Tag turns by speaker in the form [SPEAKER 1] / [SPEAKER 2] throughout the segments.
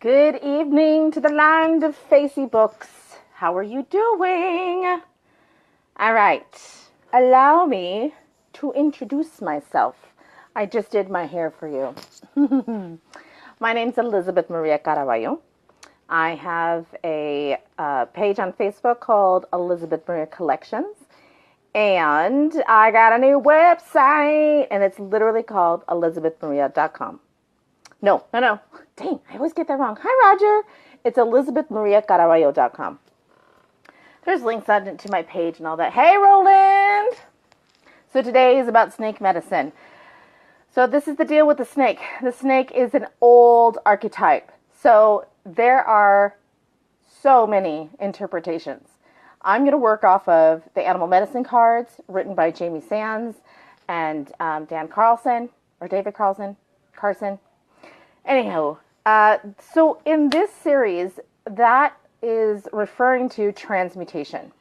[SPEAKER 1] Good evening to the land of Facey Books. How are you doing? All right. Allow me to introduce myself. I just did my hair for you. My name's Elizabeth Maria Caraballo. I have a page on Facebook called Elizabeth Maria Collections. And I got a new website, and it's literally called elizabethmaria.com. No. Dang, I always get that wrong. Hi, Roger. It's elizabethmariacaraballo.com. There's links on to my page and all that. Hey, Roland. So today is about snake medicine. So this is the deal with the snake. The snake is an old archetype. So there are so many interpretations. I'm going to work off of the animal medicine cards written by Jamie Sands and Dan Carlson, or David Carlson. Anyhow, so in this series, that is referring to transmutation.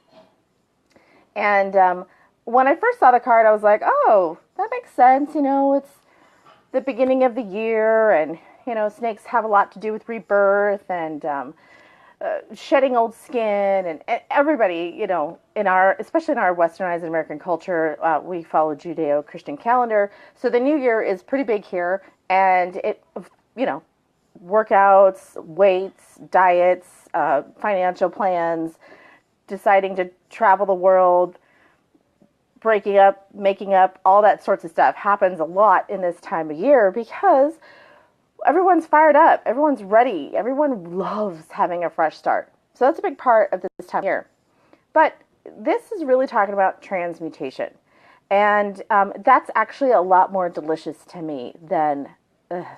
[SPEAKER 1] And when I first saw the card, I was like, oh, that makes sense. You know, it's the beginning of the year, and, you know, snakes have a lot to do with rebirth and shedding old skin. And everybody, you know, especially in our westernized American culture, we follow Judeo-Christian calendar. So the new year is pretty big here, and it, you know, workouts, weights, diets, financial plans, deciding to travel the world, breaking up, making up, all that sorts of stuff happens a lot in this time of year because everyone's fired up, everyone's ready, everyone loves having a fresh start. So that's a big part of this time of year. But this is really talking about transmutation. And that's actually a lot more delicious to me than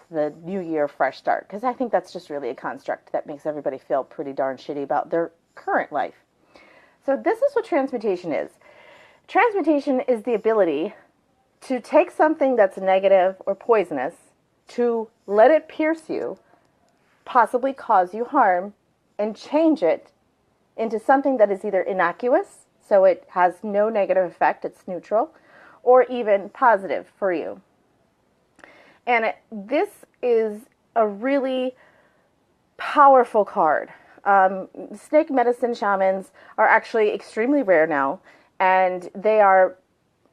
[SPEAKER 1] the New Year fresh start, because I think that's just really a construct that makes everybody feel pretty darn shitty about their current life. So this is what transmutation is. Transmutation is the ability to take something that's negative or poisonous, to let it pierce you, possibly cause you harm, and change it into something that is either innocuous, so it has no negative effect, it's neutral, or even positive for you. And this is a really powerful card. Snake medicine shamans are actually extremely rare now, and they are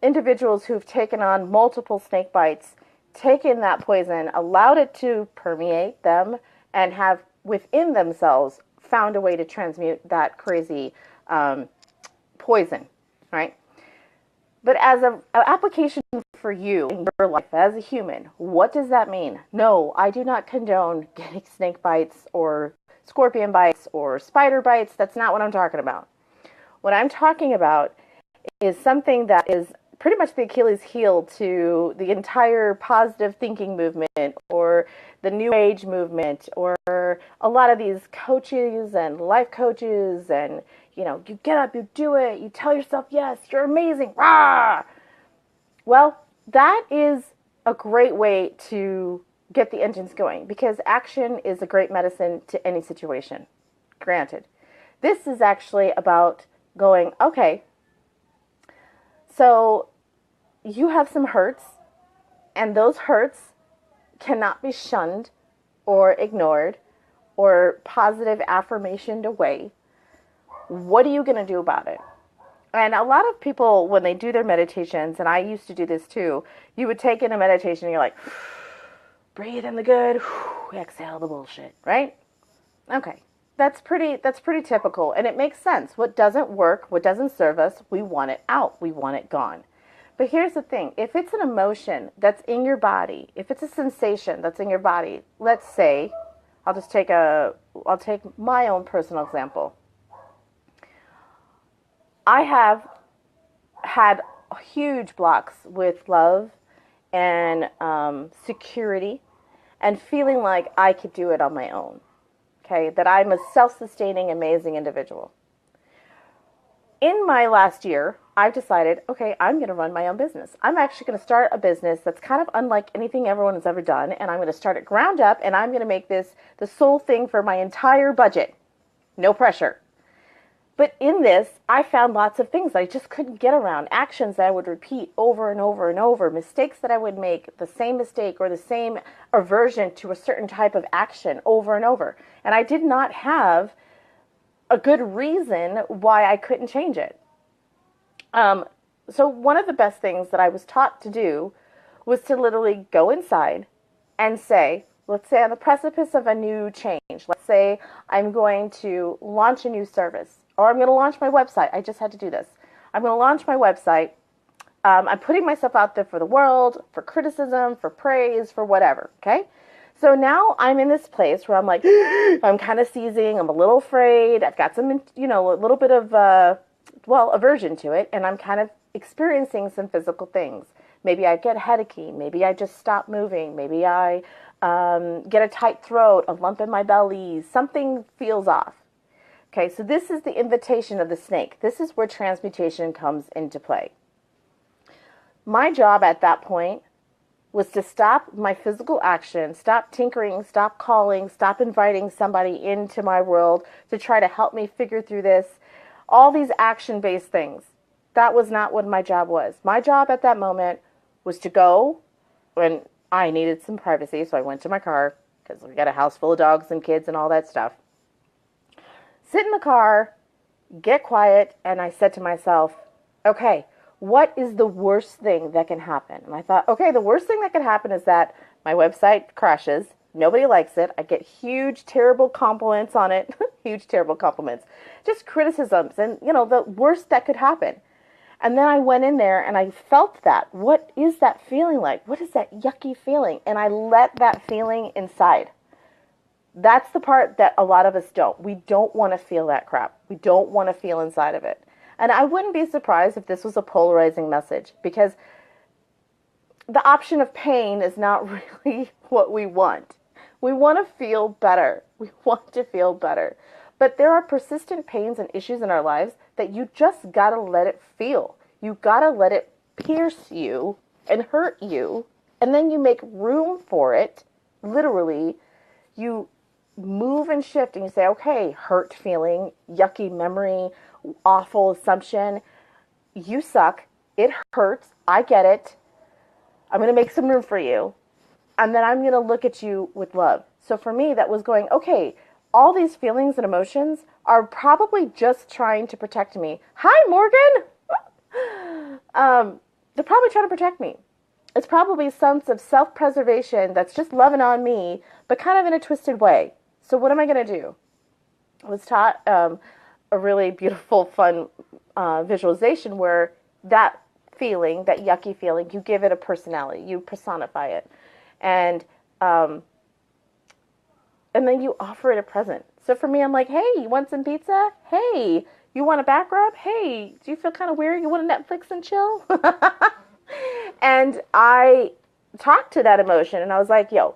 [SPEAKER 1] individuals who've taken on multiple snake bites, taken that poison, allowed it to permeate them, and have within themselves found a way to transmute that crazy poison, right? But as an application for you in your life as a human, what does that mean? No, I do not condone getting snake bites or scorpion bites or spider bites. That's not what I'm talking about. What I'm talking about is something that is pretty much the Achilles heel to the entire positive thinking movement or the New Age movement or a lot of these coaches and life coaches and, you know, you get up, you do it, you tell yourself, yes, you're amazing, rah! Well, that is a great way to get the engines going because action is a great medicine to any situation, granted. This is actually about going, okay, so you have some hurts, and those hurts cannot be shunned or ignored or positive affirmationed away. What are you going to do about it? And a lot of people, when they do their meditations, and I used to do this too, you would take in a meditation and you're like, breathe in the good, exhale the bullshit, right? Okay. That's pretty typical, and it makes sense. What doesn't work, what doesn't serve us, we want it out. We want it gone. But here's the thing. If it's an emotion that's in your body, if it's a sensation that's in your body, let's say, I'll take my own personal example. I have had huge blocks with love and security and feeling like I could do it on my own. Okay, that I'm a self-sustaining, amazing individual. In my last year, I've decided, okay, I'm going to run my own business. I'm actually going to start a business that's kind of unlike anything everyone has ever done, and I'm going to start it ground up, and I'm going to make this the sole thing for my entire budget. No pressure. But in this, I found lots of things that I just couldn't get around, actions that I would repeat over and over and over, mistakes that I would make, the same mistake or the same aversion to a certain type of action over and over. And I did not have a good reason why I couldn't change it. So one of the best things that I was taught to do was to literally go inside and say, let's say on the precipice of a new change, let's say I'm going to launch a new service, or I'm going to launch my website. I just had to do this. I'm going to launch my website. I'm putting myself out there for the world, for criticism, for praise, for whatever, okay? So now I'm in this place where I'm like, I'm kind of seizing, I'm a little afraid, I've got some, a little bit of, aversion to it, and I'm kind of experiencing some physical things. Maybe I get headachy, maybe I just stop moving, maybe I get a tight throat, a lump in my belly, something feels off. Okay, so this is the invitation of the snake. This is where transmutation comes into play. My job at that point was to stop my physical action, stop tinkering, stop calling, stop inviting somebody into my world to try to help me figure through this. All these action-based things. That was not what my job was. My job at that moment was to go, and I needed some privacy, so I went to my car, because we got a house full of dogs and kids and all that stuff. Sit in the car, get quiet, and I said to myself, okay, what is the worst thing that can happen? And I thought, okay, the worst thing that could happen is that my website crashes, nobody likes it, I get huge, terrible compliments on it, huge, terrible compliments, just criticisms, and, the worst that could happen. And then I went in there and I felt that. What is that feeling like? What is that yucky feeling? And I let that feeling inside. That's the part that a lot of us don't. We don't want to feel that crap. We don't want to feel inside of it. And I wouldn't be surprised if this was a polarizing message, because the option of pain is not really what we want. We want to feel better. We want to feel better. But there are persistent pains and issues in our lives that you just got to let it feel. You got to let it pierce you and hurt you. And then you make room for it. Literally, you move and shift and you say, okay, hurt feeling, yucky memory, awful assumption. You suck. It hurts. I get it. I'm going to make some room for you. And then I'm going to look at you with love. So for me, that was going, okay, all these feelings and emotions are probably just trying to protect me. Hi, Morgan. They're probably trying to protect me. It's probably a sense of self-preservation that's just loving on me, but kind of in a twisted way. So what am I going to do? I was taught a really beautiful, fun visualization where that feeling, that yucky feeling, you give it a personality. You personify it. And then you offer it a present. So for me, I'm like, hey, you want some pizza? Hey, you want a back rub? Hey, do you feel kind of weird? You want to Netflix and chill? And I talked to that emotion and I was like, yo,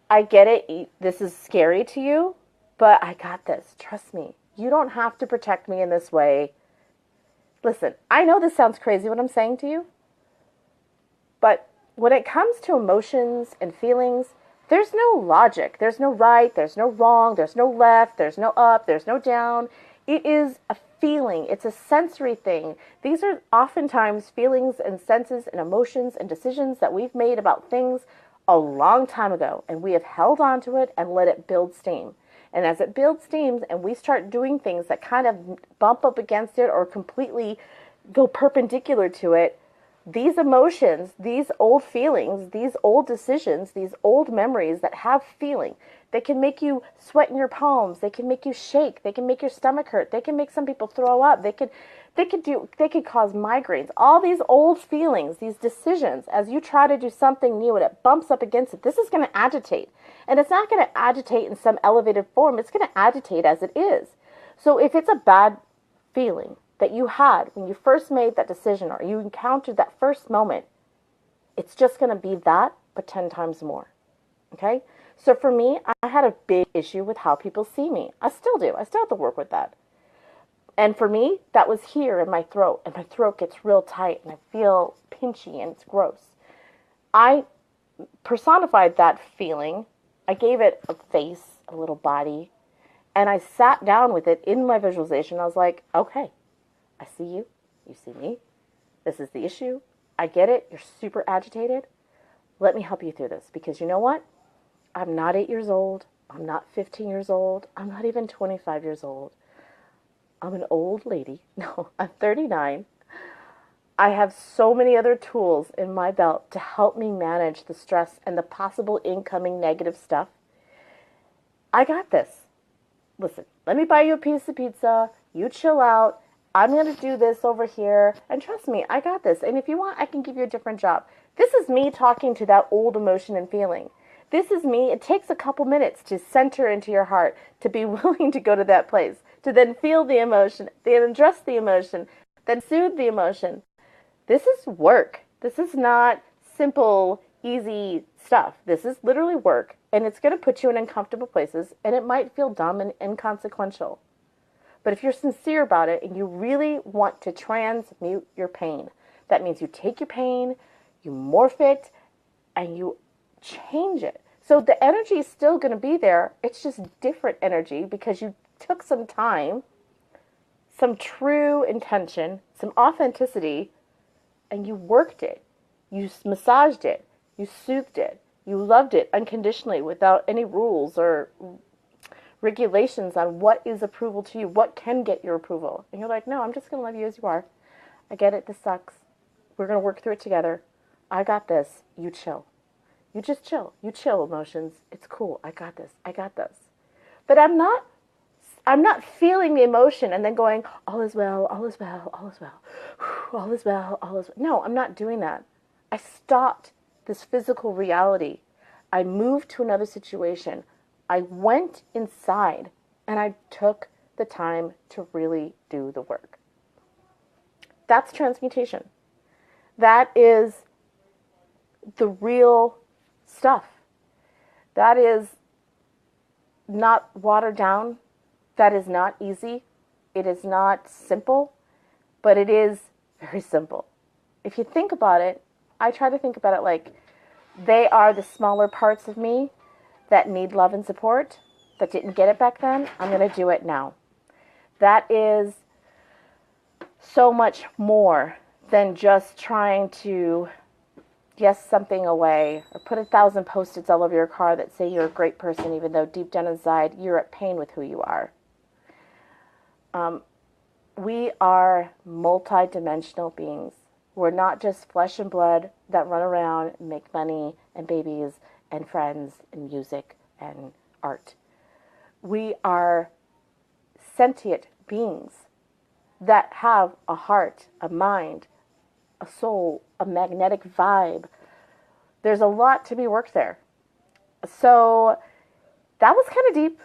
[SPEAKER 1] I get it. This is scary to you, but I got this. Trust me. You don't have to protect me in this way. Listen, I know this sounds crazy what I'm saying to you, but when it comes to emotions and feelings, there's no logic. There's no right. There's no wrong. There's no left. There's no up. There's no down. It is a feeling. It's a sensory thing. These are oftentimes feelings and senses and emotions and decisions that we've made about things a long time ago, and we have held on to it and let it build steam. And as it builds steam and we start doing things that kind of bump up against it or completely go perpendicular to it, these emotions, these old feelings, these old decisions, these old memories that have feeling, they can make you sweat in your palms, they can make you shake, they can make your stomach hurt, they can make some people throw up, they could cause migraines. All these old feelings, these decisions, as you try to do something new and it bumps up against it, this is going to agitate. And it's not going to agitate in some elevated form, it's going to agitate as it is. So if it's a bad feeling that you had when you first made that decision or you encountered that first moment, it's just going to be that, but 10 times more. Okay? So for me, I had a big issue with how people see me. I still do. I still have to work with that. And for me, that was here in my throat, and my throat gets real tight, and I feel pinchy, and it's gross. I personified that feeling. I gave it a face, a little body, And I sat down with it in my visualization. I was like, okay, I see you. You see me. This is the issue. I get it. You're super agitated. Let me help you through this, because you know what? I'm not 8 years old. I'm not 15 years old. I'm not even 25 years old. I'm an old lady. No, I'm 39. I have so many other tools in my belt to help me manage the stress and the possible incoming negative stuff. I got this. Listen, let me buy you a piece of pizza. You chill out. I'm going to do this over here. And trust me, I got this. And if you want, I can give you a different job. This is me talking to that old emotion and feeling. This is me. It takes a couple minutes to center into your heart, to be willing to go to that place, to then feel the emotion, then address the emotion, then soothe the emotion. This is work. This is not simple, easy stuff. This is literally work, and it's going to put you in uncomfortable places, and it might feel dumb and inconsequential. But if you're sincere about it and you really want to transmute your pain, that means you take your pain, you morph it, and you change it. So the energy is still going to be there. It's just different energy because you took some time, some true intention, some authenticity, and you worked it. You massaged it. You soothed it. You loved it unconditionally without any rules or regulations on what is approval to you, what can get your approval. And you're like, no, I'm just going to love you as you are. I get it. This sucks. We're going to work through it together. I got this. You chill. You just chill. You chill, emotions. It's cool. I got this. I got this. But I'm not feeling the emotion and then going, all is well, all is well, all is well, all is well, all is well. No, I'm not doing that. I stopped this physical reality. I moved to another situation. I went inside and I took the time to really do the work. That's transmutation. That is the real stuff. That is not watered down. That is not easy. It is not simple, but it is very simple. If you think about it, I try to think about it like they are the smaller parts of me that need love and support, that didn't get it back then. I'm going to do it now. That is so much more than just trying to yes something away or put 1,000 Post-its all over your car that say you're a great person, even though deep down inside you're at pain with who you are. We are multi-dimensional beings. We're not just flesh and blood that run around and make money and babies and friends and music and art. We are sentient beings that have a heart, a mind, a soul, a magnetic vibe. There's a lot to be worked there. So that was kind of deep.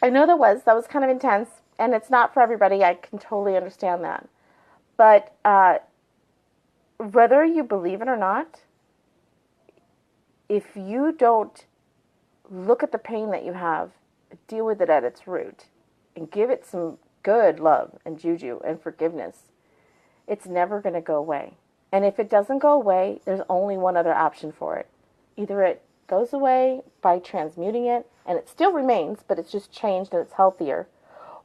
[SPEAKER 1] I know that was kind of intense, and it's not for everybody. I can totally understand that. But whether you believe it or not, if you don't look at the pain that you have, deal with it at its root, and give it some good love and juju and forgiveness, it's never going to go away. And if it doesn't go away, there's only one other option for it. Either it goes away by transmuting it, and it still remains, but it's just changed and it's healthier,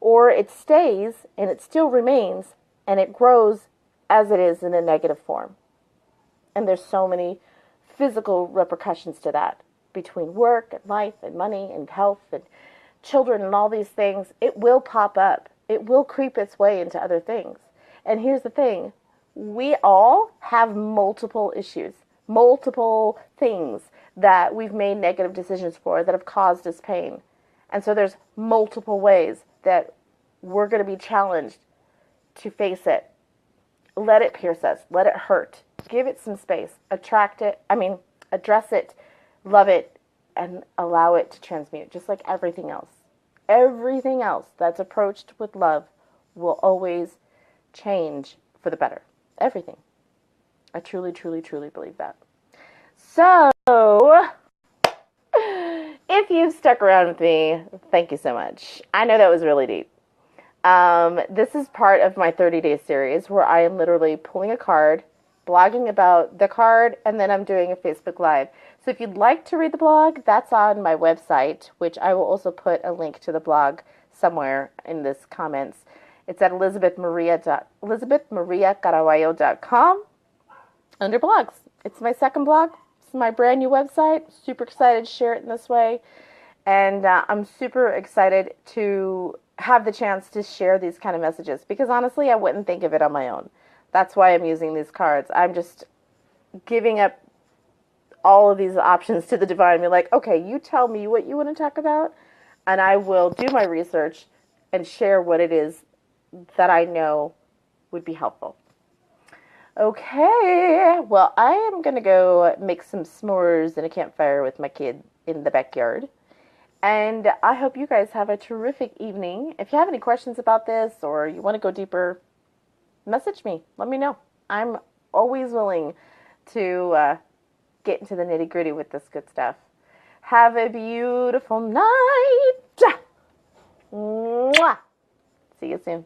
[SPEAKER 1] or it stays and it still remains and it grows as it is in a negative form. And there's so many physical repercussions to that between work and life and money and health and children and all these things. It will pop up. It will creep its way into other things. And here's the thing. We all have multiple issues, multiple things that we've made negative decisions for that have caused us pain. And so there's multiple ways that we're going to be challenged to face it. Let it pierce us. Let it hurt. Give it some space. Address it, love it, and allow it to transmute, just like everything else. Everything else that's approached with love will always change for the better. Everything. I truly, truly, truly believe that. So, if you've stuck around with me, thank you so much. I know that was really deep. This is part of my 30-day series where I am literally pulling a card blogging about the card, and then I'm doing a Facebook Live. So if you'd like to read the blog, that's on my website, which I will also put a link to the blog somewhere in this comments. It's at elizabethmariacaraballo.com under blogs. It's my second blog. It's my brand new website. Super excited to share it in this way. And I'm super excited to have the chance to share these kind of messages because honestly, I wouldn't think of it on my own. That's why I'm using these cards. I'm just giving up all of these options to the divine and be like, okay, you tell me what you want to talk about, and I will do my research and share what it is that I know would be helpful. Okay, well, I am going to go make some s'mores in a campfire with my kid in the backyard. And I hope you guys have a terrific evening. If you have any questions about this or you want to go deeper, message me. Let me know. I'm always willing to get into the nitty-gritty with this good stuff. Have a beautiful night. Mwah. See you soon.